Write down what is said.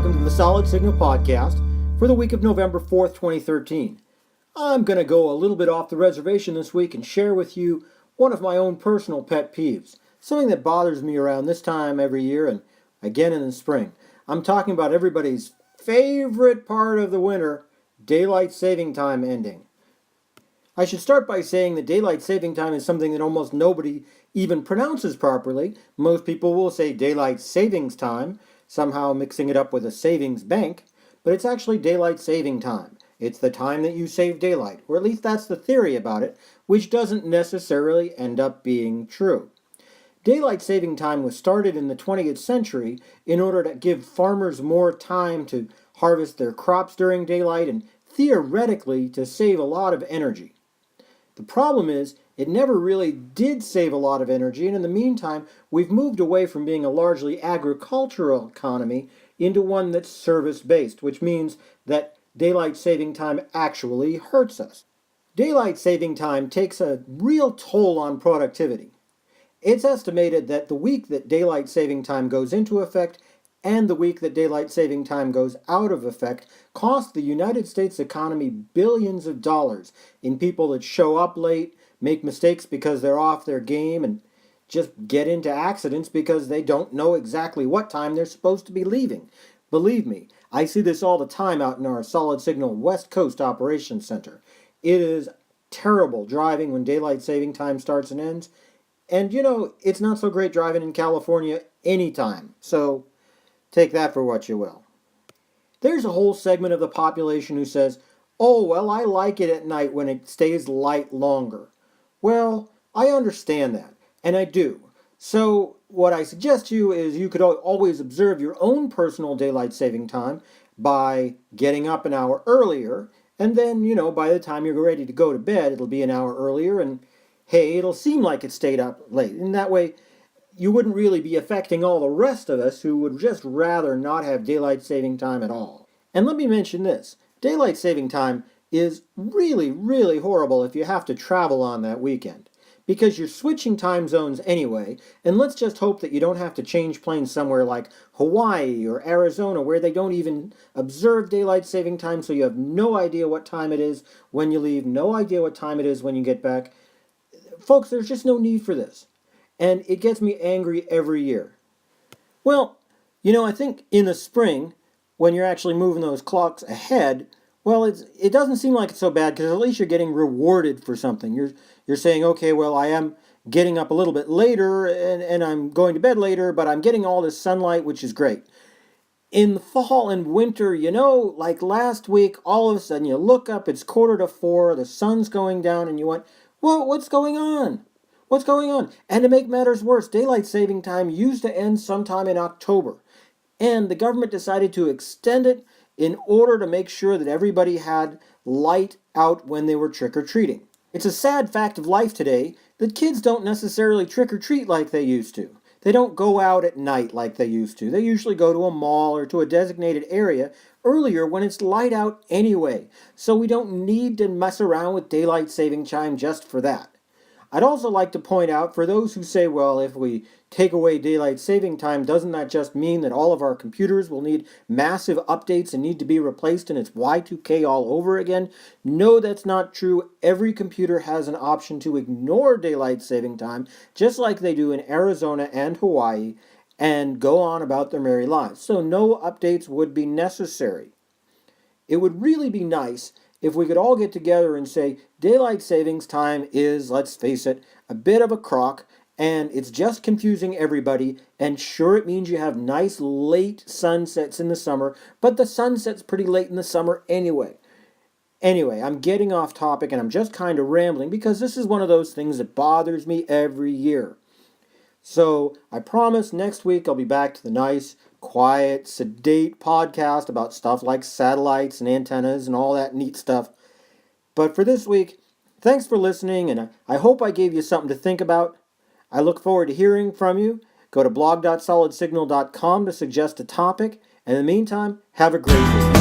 welcome to the Solid Signal Podcast for the week of November 4th, 2013. I'm going to go a little bit off the reservation this week and share with you one of my own personal pet peeves, something that bothers me around this time every year and again in the spring. I'm talking about everybody's favorite part of the winter, daylight saving time ending. I should start by saying that daylight saving time is something that almost nobody even pronounces properly. Most people will say daylight savings time, somehow mixing it up with a savings bank, but it's actually daylight saving time. It's the time that you save daylight, or at least that's the theory about it, which doesn't necessarily end up being true. Daylight saving time was started in the 20th century in order to give farmers more time to harvest their crops during daylight and theoretically to save a lot of energy. The problem is, it never really did save a lot of energy, and in the meantime, we've moved away from being a largely agricultural economy into one that's service-based, which means that daylight saving time actually hurts us. Daylight saving time takes a real toll on productivity. It's estimated that the week that daylight saving time goes into effect and the week that daylight saving time goes out of effect cost the United States economy billions of dollars in people that show up late, make mistakes because they're off their game, and just get into accidents because they don't know exactly what time they're supposed to be leaving. Believe me, I see this all the time out in our Solid Signal West Coast Operations Center. It is terrible driving when daylight saving time starts and ends. And it's not so great driving in California anytime. So take that for what you will. There's a whole segment of the population who says, "Oh, well, I like it at night when it stays light longer." Well, I understand that, and I do. So what I suggest to you is you could always observe your own personal daylight saving time by getting up an hour earlier, and then, by the time you're ready to go to bed, it'll be an hour earlier, and hey, it'll seem like it stayed up late. And that way, you wouldn't really be affecting all the rest of us who would just rather not have daylight saving time at all. And let me mention this. Daylight saving time is really, really horrible if you have to travel on that weekend, because you're switching time zones anyway, and let's just hope that you don't have to change planes somewhere like Hawaii or Arizona where they don't even observe daylight saving time, so you have no idea what time it is when you leave, no idea what time it is when you get back. Folks, there's just no need for this. And it gets me angry every year. Well, I think in the spring, when you're actually moving those clocks ahead, well, it doesn't seem like it's so bad because at least you're getting rewarded for something. You're saying, okay, well, I am getting up a little bit later and I'm going to bed later, but I'm getting all this sunlight, which is great. In the fall and winter, like last week, all of a sudden you look up, it's 3:45, the sun's going down, and you went, well, what's going on? What's going on? And to make matters worse, daylight saving time used to end sometime in October. And the government decided to extend it in order to make sure that everybody had light out when they were trick-or-treating. It's a sad fact of life today that kids don't necessarily trick-or-treat like they used to. They don't go out at night like they used to. They usually go to a mall or to a designated area earlier when it's light out anyway. So we don't need to mess around with daylight saving time just for that. I'd also like to point out, for those who say, well, if we take away daylight saving time, doesn't that just mean that all of our computers will need massive updates and need to be replaced and it's Y2K all over again? No, that's not true. Every computer has an option to ignore daylight saving time, just like they do in Arizona and Hawaii, and go on about their merry lives. So no updates would be necessary. It would really be nice if we could all get together and say, daylight savings time is, let's face it, a bit of a crock, and it's just confusing everybody, and sure, it means you have nice late sunsets in the summer, but the sun sets pretty late in the summer anyway. Anyway, I'm getting off topic, and I'm just kind of rambling, because this is one of those things that bothers me every year. So, I promise next week I'll be back to the nice, quiet, sedate podcast about stuff like satellites and antennas and all that neat stuff. But for this week, thanks for listening, and I hope I gave you something to think about. I look forward to hearing from you. Go to blog.solidsignal.com to suggest a topic, and in the meantime, have a great week.